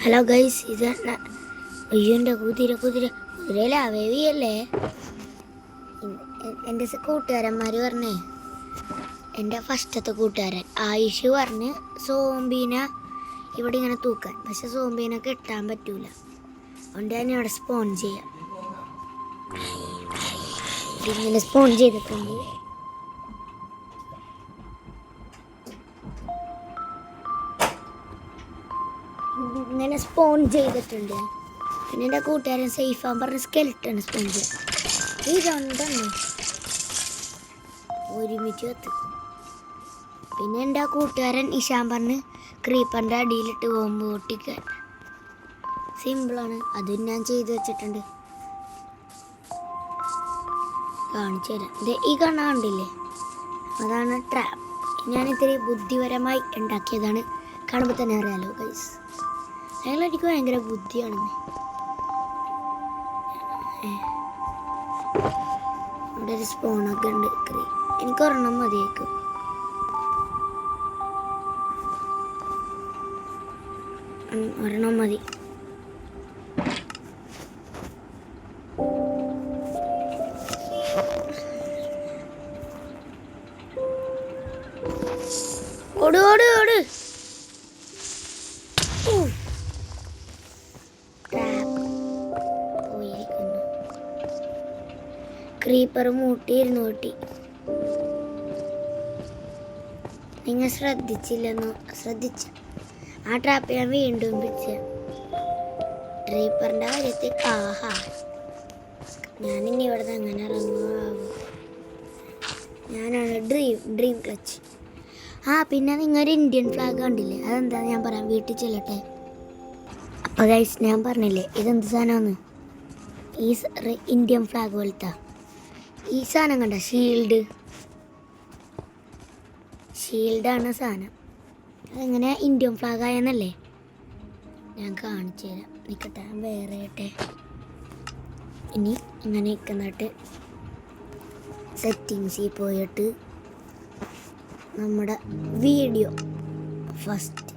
Hello guys, ഇത് അയ്യോൻ്റെ കുതിരയില വേവിയല്ലേ. എൻ്റെ കൂട്ടുകാരന്മാർ പറഞ്ഞേ, എൻ്റെ ഫസ്റ്റത്തെ കൂട്ടുകാരൻ ആയിഷ് പറഞ്ഞ് സോംബീനെ ഇവിടെ ഇങ്ങനെ തൂക്കാൻ, പക്ഷെ സോംബീനെ കെട്ടാൻ പറ്റൂല. അതുകൊണ്ട് ഞാൻ ഇവിടെ സ്പോൺ ചെയ്യാം. ഇങ്ങനെ സ്പോൺ ചെയ്തിട്ടുണ്ട്. ഇങ്ങനെ സ്പോൺ ചെയ്തിട്ടുണ്ട്. പിന്നെ എൻ്റെ കൂട്ടുകാരൻ സേഫാൻ പറഞ്ഞ സ്കെൽറ്റാണ് സ്പോൺ ചെയ്യുക. ഈ രണ്ടെണ്ണം ഒരുമിച്ച് കത്ത്. പിന്നെ എൻ്റെ കൂട്ടുകാരൻ ഇഷാൻ പറഞ്ഞ് ക്രീപ്പറിൻ്റെ അടിയിലിട്ട് പോകുമ്പോൾ പൊട്ടിക്കാൻ. സിമ്പിളാണ്, അതും ഞാൻ ചെയ്ത് വെച്ചിട്ടുണ്ട്. കാണിച്ചു തരാം. ഇത് ഈ കണ്ടില്ലേ, അതാണ് ട്രാപ്പ്. ഞാൻ ഇത്തിരി ബുദ്ധിപരമായി ഉണ്ടാക്കിയതാണ്. കാണുമ്പോൾ തന്നെ അറിയാലോ ഗൈസ്, ഞങ്ങളെനിക്ക് ഭയങ്കര ബുദ്ധിയാണെന്ന്. ഇവിടെ ഒരു സ്പൂണൊക്കെ ഉണ്ട്. എനിക്ക് ഒരെണ്ണം മതിയായിരിക്കും. ഒരെണ്ണം മതി. ഓട് ഓട് ഓട്. ക്രീപ്പർ മൂട്ടിയിരുന്നു കൂട്ടി. നിങ്ങൾ ശ്രദ്ധിച്ച ആ ട്രാപ്പ് ഞാൻ വീണ്ടും പിടിച്ച. ക്രീപ്പറിൻ്റെ കാര്യത്തിൽ ഞാനിനി ഇവിടെ അങ്ങനെ ഇറങ്ങുമാവും. ഞാനാണ് ഡ്രീം ക്ലച്ച്. പിന്നെ നിങ്ങളൊരു ഇന്ത്യൻ ഫ്ലാഗ് കണ്ടില്ലേ, അതെന്താന്ന് ഞാൻ പറയാം. വീട്ടിൽ ചെല്ലട്ടെ. അപ്പോൾ ഗൈസ്, ഞാൻ പറഞ്ഞില്ലേ ഇതെന്ത് സാധനമാണ്. ഈ ഇന്ത്യൻ ഫ്ലാഗ് പോലത്തെ ഈ സാധനം കണ്ട, ഷീൽഡാണ് സാധനം. അതെങ്ങനെ ഇന്ത്യൻ ഫ്ലാഗ് ആയെന്നല്ലേ ഞാൻ കാണിച്ചു തരാം. നിൽക്കട്ടെ, വേറെ ആട്ടെ. ഇനി ഇങ്ങനെ നിൽക്കുന്നിട്ട് സെറ്റിങ്സിൽ പോയിട്ട് നമ്മുടെ video first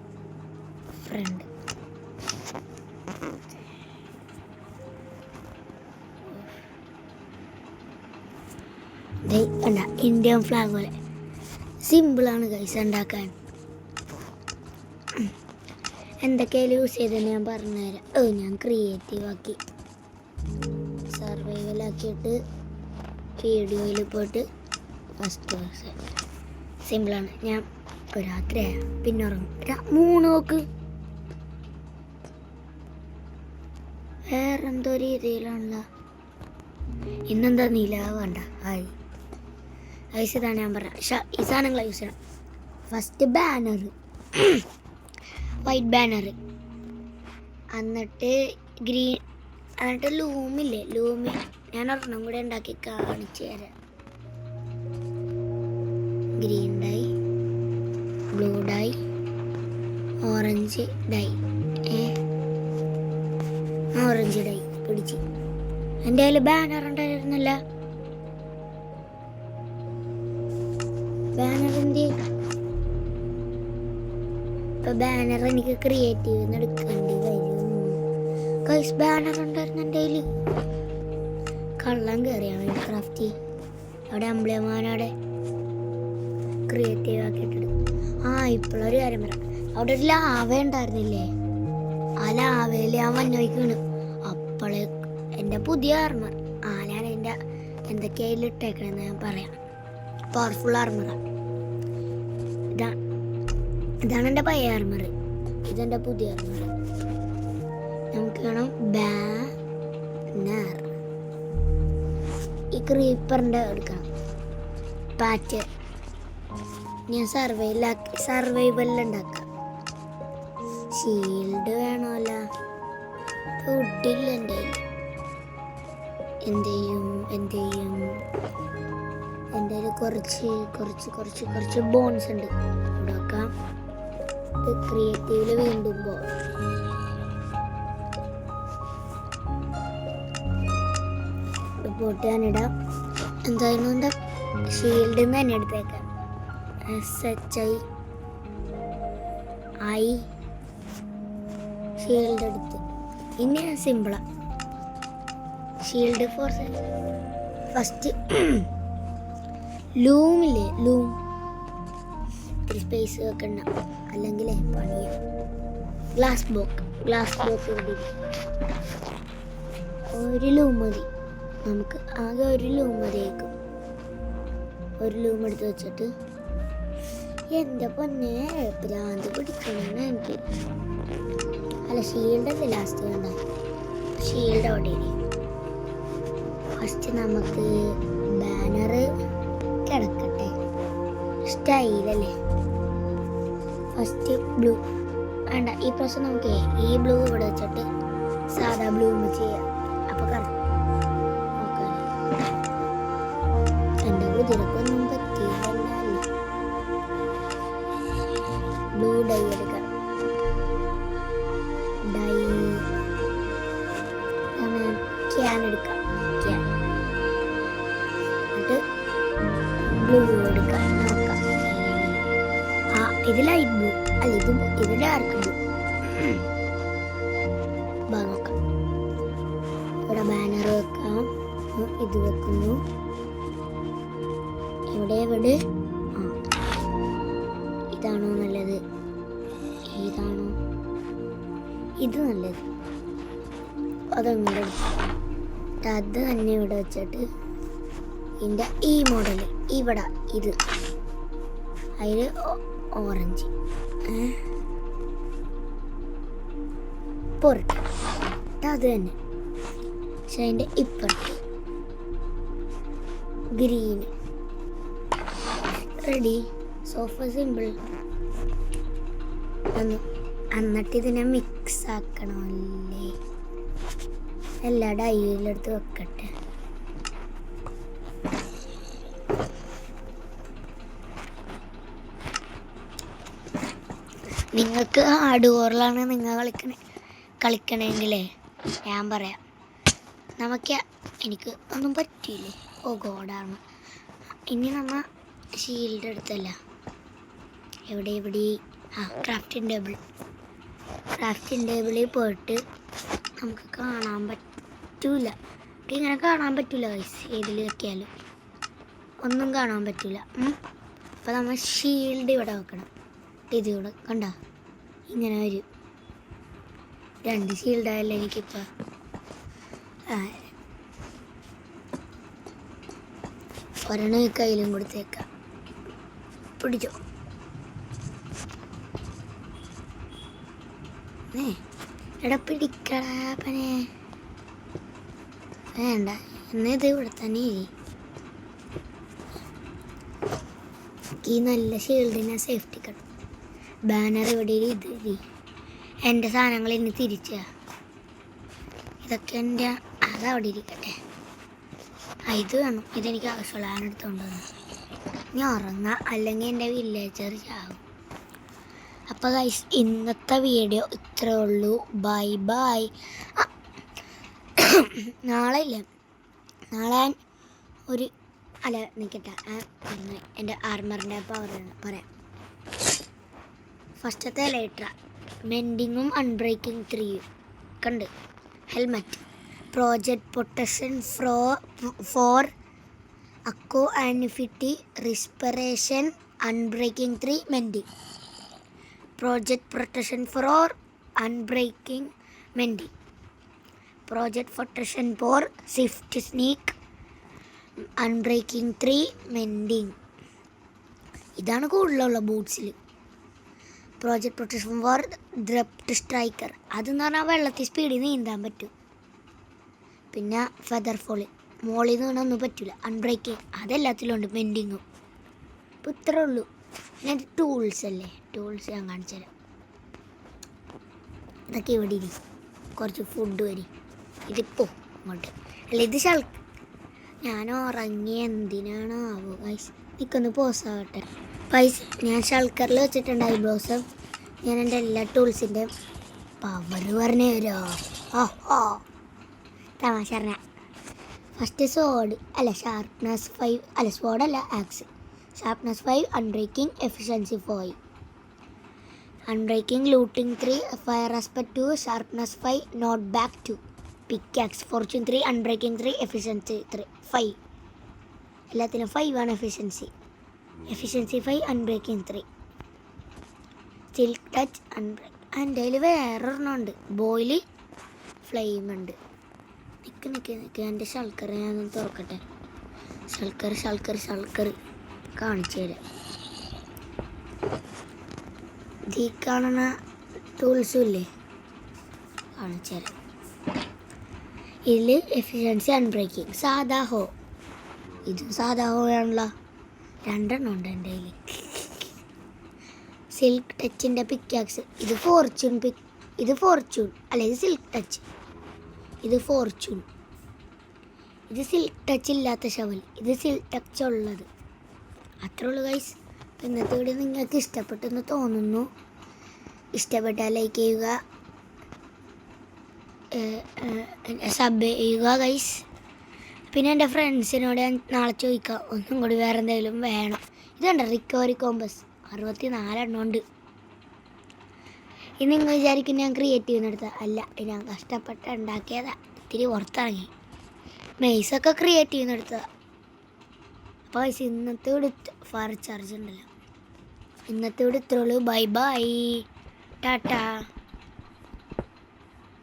front Indian flag പോലെ സിമ്പിളാണ് ഗൈസ് ഉണ്ടാക്കാൻ. എന്തൊക്കെയായാലും യൂസ് ചെയ്തെന്ന് ഞാൻ പറഞ്ഞുതരാം. ഞാൻ ക്രിയേറ്റീവ് ആക്കി സർവൈവലാക്കിയിട്ട് വീഡിയോയിൽ പോയിട്ട് ഫസ്റ്റ് സിമ്പിളാണ്. ഞാൻ ഇപ്പോൾ രാത്രിയായ പിന്നെ ഉറങ്ങും. 3 നോക്ക്. വേറെന്തോ രീതിയിലാണല്ലോ. ഇന്നെന്താ നിലാവ് വേണ്ട. ഇതാണ് ഞാൻ പറഞ്ഞ ഈ സാധനങ്ങളെ യൂസ് ചെയ്യണം. ഫസ്റ്റ് ബാനർ, വൈറ്റ് ബാനർ, എന്നിട്ട് ഗ്രീൻ, എന്നിട്ട് ലൂമില്ലേ, ഞാൻ ഒരെണ്ണം കൂടെ ഉണ്ടാക്കി കാണിച്ചു തരാം. Green dye, blue dye, orange dye. Orange dye പിടിച്ച്. എൻ്റെ കയ്യിൽ ബാനർ ഉണ്ടായിരുന്നില്ല. ബാനർ എന്ത്? ഇപ്പൊ ബാനർ എനിക്ക് ക്രിയേറ്റീവ് എടുക്കേണ്ടി വരും. ഗൈസ്, ബാനർ ഉണ്ടായിരുന്നു എൻ്റെ കയ്യിൽ. കള്ളം കയറിയാണ് ക്രാഫ്റ്റ്. അവിടെ അമ്പിളിയമ്മാനവിടെ ക്രിയേറ്റീവ് ആക്കിയിട്ടുണ്ട്. ഇപ്പോഴൊരു കാര്യം പറയാം. അവിടെ ഒരു ലാവ ഉണ്ടായിരുന്നില്ലേ, ആ ലാവയിൽ ഞാൻ വന്നോയിക്കാണ്. അപ്പോളെ എൻ്റെ പുതിയ ആർമർ ഞാൻ എൻ്റെ എന്തൊക്കെയായാലും ഇട്ടേക്കണെന്ന് ഞാൻ പറയാം. പവർഫുൾ ആർമറാണ്. ഇതാണ് എൻ്റെ പഴയ ആർമർ, ഇതെൻ്റെ പുതിയ ആർമർ. നമുക്ക് വേണം ബാനർ. ഈ ക്രീപ്പറിൻ്റെ എടുക്കണം. പാറ്റ് ഞാൻ സർവൈവലുണ്ടാക്കാം. ഷീൽഡ് വേണമല്ല, ഫുഡില്ല എൻ്റെ കയ്യിൽ. എന്ത് ചെയ്യും എൻ്റെ കയ്യിൽ കുറച്ച് ബോൺസ് ഉണ്ട്. ഇവിടെ വെക്കാം. ഇത് ക്രിയേറ്റീവില് വീണ്ടും പോട്ട് ഞാനിടാം. എന്തായാലും എൻ്റെ ഷീൽഡിൽ നിന്ന് തന്നെ എടുത്തേക്കാം. SHI ഷീൽഡ് എടുത്ത്. ഇനി സിമ്പിളാ. ഷീൽഡ് ഫോർ ഫസ്റ്റ് ലൂമില്ലേ, ലൂം ഇത്തിരി സ്പേസ് വെക്കണ്ട, അല്ലെങ്കിൽ പണിയാ. ഗ്ലാസ് ബോക്സ് ഇവിടെ ഒരു ലൂം മതി നമുക്ക്. ആകെ ഒരു ലൂം മതിയായിരിക്കും. ഒരു ലൂം എടുത്ത് വെച്ചിട്ട് എൻ്റെ പൊന്നെ ഭ്രാന്ത് പിടിക്കണം എനിക്ക്. അല്ല, ഷീൽഡല്ലേ ലാസ്റ്റ് വേണ്ട. ഷീൽഡ് അവിടെ. ഫസ്റ്റ് നമുക്ക് ബാനർ കിടക്കട്ടെ. സ്റ്റൈലല്ലേ. ഫസ്റ്റ് ബ്ലൂ വേണ്ട. ഈ പ്രാവശ്യം നമുക്ക് ഈ ബ്ലൂ ഇവിടെ വെച്ചിട്ട് സാധാ ബ്ലൂ ചെയ്യാം. അപ്പോൾ കറക്റ്റ്. ഓക്കെ, എൻ്റെ കുതിരക്കൊന്നും പറ്റിയില്ല. ബ്ലൂ ഡൈ എടുക്കാം. ഡൈ ക്യാൻ എടുക്കാം. ക്യാൻ എന്നിട്ട് ബ്ലൂ എടുക്കാം. നോക്കാം. ഇത് ലൈറ്റ് ബ്ലൂ അല്ല, ഇത് ഡാർക്ക് ബ്ലൂ. നോക്കാം. ഇവിടെ ബാനർ വെക്കാം. ഇത് വെക്കുന്നു. ഇവിടെ ഇതാണോ നല്ലത്? ഇതാണോ? ഇത് നല്ലത്. അതങ്ങനെ അത് തന്നെ ഇവിടെ വെച്ചിട്ട് ഇതിൻ്റെ ഈ മോഡൽ ഇവിടെ ഇത് അതിൽ ഓറഞ്ച് പൊറട്ട് അത് തന്നെ. പക്ഷെ അതിൻ്റെ ഇപ്പുറത്ത് ഗ്രീന്. റെഡി. Sofa simple. എന്നിട്ട് ഇതിനെ മിക്സ് ആക്കണമല്ലേ. എല്ലാ ഡൈയിലെടുത്ത് വെക്കട്ടെ. നിങ്ങൾക്ക് ഹാർഡ് കോറിലാണ് നിങ്ങൾ കളിക്കണമെങ്കിലേ ഞാൻ പറയാം. എനിക്ക് ഒന്നും പറ്റിയില്ലേ. ഓ ഗോഡാണ്. ഇനി നമ്മ ഷീൽഡ് എടുത്തല്ല. എവിടെ ക്രാഫ്റ്റിംഗ് ടേബിളിൽ പോയിട്ട് നമുക്ക് കാണാൻ പറ്റൂല. ഇങ്ങനെ കാണാൻ പറ്റൂല ഗൈസ്. ഏതിൽ വെക്കിയാലും ഒന്നും കാണാൻ പറ്റൂല. അപ്പോൾ നമ്മൾ ഷീൽഡ് ഇവിടെ വെക്കണം. ഇതിവിടെ കണ്ട ഇങ്ങനെ വരും. 2 ഷീൽഡായല്ലോ എനിക്കിപ്പോൾ. ഒരെണ്ണം കയ്യിലും കൊടുത്തേക്കാം. പിടിച്ചോ. എടാ പിടിക്കടാപ്പനെ. വേണ്ട, എന്നിത് ഇവിടെ തന്നെ ഈ നല്ല ഷീൽഡിനെ സേഫ്റ്റി കട്ടു. ബാനർ ഇവിടെ ഇത് എൻ്റെ സാധനങ്ങൾ ഇനി തിരിച്ച. ഇതൊക്കെ എൻ്റെ അതവിടെ ഇരിക്കട്ടെ. ഇത് വേണം. ഇതെനിക്ക് ആവശ്യമുള്ള എടുത്തുകൊണ്ട് വന്നു. ഞാൻ ഉറങ്ങാം, അല്ലെങ്കിൽ എൻ്റെ വില്ലേജർ ചാവും. അപ്പോൾ ഗൈസ്, ഇന്നത്തെ വീഡിയോ ഇത്രേ ഉള്ളൂ. Bye bye. നാളെ നിൽക്കട്ടെ. എൻ്റെ ആർമറിൻ്റെ പവർ പറയാം. ഫസ്റ്റത്തെ ലൈട്ര മെൻഡിങ്ങും അൺബ്രേക്കിംഗ് 3 കണ്ട്. Helmet project protection four aqua ആനിഫിറ്റി respiration unbreaking 3 mending. Project protection four unbreaking mending. Project protection four swift sneak unbreaking 3 mending. ഇതാണ് കൂടുതലുള്ള ബൂട്ട്സിൽ. Project protection four depth strider, അതെന്ന് പറഞ്ഞാൽ വെള്ളത്തിൽ സ്പീഡിൽ നീന്താൻ പറ്റും. പിന്നെ ഫെദർ ഫോളി, മോളിൽ നിന്ന് ഒന്നും പറ്റില്ല. അൺബ്രേക്കിംഗ് അതെല്ലാത്തിലും ഉണ്ട്. മെൻഡിങ്ങും. അപ്പോൾ ഇത്രേ ഉള്ളൂ. പിന്നെ ടൂൾസ് അല്ലേ, ടൂൾസ് ഞാൻ കാണിച്ചു തരാം. ഇതൊക്കെ ഇവിടെ ഇരി. കുറച്ച് ഫുഡ് വരി. ഇതിപ്പോൾ ഇങ്ങോട്ട് അല്ല, ഇത് ഞാൻ ഉറങ്ങി എന്തിനാണോ ആവോ ഗൈസ്. എനിക്കൊന്ന് പോസാവട്ടെ പൈസ. ഞാൻ ഷൾക്കറിൽ വെച്ചിട്ടുണ്ട് ഐബ്രോസം. ഞാൻ എൻ്റെ എല്ലാ ടൂൾസിൻ്റെ പവർ പറഞ്ഞു തരുമോ? തമാശ പറഞ്ഞ. ഫസ്റ്റ് സോഡ് അല്ല, ഷാർപ്നെസ് 5 അല്ല, സോഡല്ല axe. Sharpness 5 unbreaking efficiency 4. Unbreaking, looting 3, fire aspect 2, sharpness 5, knockback 2, pickaxe, fortune 3, unbreaking 3, efficiency 3, 5. എല്ലാത്തിനും 5 ആണ് efficiency. 5, unbreaking 3. Silk touch unbreak. എൻ്റെ കയ്യിൽ വേറൊരെണ്ണമുണ്ട്, ബോയിൽ ഫ്ലെയിം ഉണ്ട്. നിൽക്ക് എൻ്റെ ഷൾക്കർ ഞാനൊന്ന് തുറക്കട്ടെ. ഷൾക്കർ കാണിച്ചു തരാം. ഈ കാണുന്ന ടൂൾസും ഇല്ലേ, കാണിച്ചു തരാം. ഇതിൽ എഫിഷ്യൻസി അൺബ്രേക്കിംഗ് ഇത് സാധാ ഹോ ആണല്ലോ. 2 എണ്ണം ഉണ്ട് എൻ്റെ കയ്യിൽ. സിൽക്ക് ടച്ചിൻ്റെ പിക്കാക്സ്, ഇത് ഫോർച്യൂൺ അല്ല, ഇത് സിൽക്ക് ടച്ച്, ഇത് ഫോർച്യൂൺ. ഇത് സിൽക്ക് ടച്ച് ഇല്ലാത്ത ഷവൽ, ഇത് സിൽക്ക് ടച്ച് ഉള്ളത്. അത്രേ ഉള്ളൂ ഗൈസ്. ഇന്നത്തെ വീഡിയോ നിങ്ങൾക്ക് ഇഷ്ടപ്പെട്ടെന്ന് തോന്നുന്നു. ഇഷ്ടപ്പെട്ടാൽ ലൈക്ക് ചെയ്യുക, സബ് ചെയ്യുക ഗൈസ്. പിന്നെ എൻ്റെ ഫ്രണ്ട്സിനോട് ഞാൻ നാളെ ചോദിക്കാം ഒന്നും കൂടി വേറെ എന്തെങ്കിലും വേണം. ഇതുണ്ട് റിക്കവറി കോമ്പസ്, 64 എണ്ണം ഉണ്ട്. ഇത് നിങ്ങൾ വിചാരിക്കും ഞാൻ ക്രിയേറ്റീവ് എടുത്താൽ അല്ല, ഞാൻ കഷ്ടപ്പെട്ട് ഉണ്ടാക്കിയതാ. ഇത്തിരി പുറത്തിറങ്ങി മെയ്സൊക്കെ ക്രിയേറ്റീവ് എടുത്തതാ. അപ്പോൾ ഇന്നത്തെ ഇവിടെ ഫയർ ചാർജ് ഉണ്ടല്ലോ, ഇന്നത്തെ ഇവിടെ ഇത്രയുള്ളൂ. ബൈ ടാറ്റാ.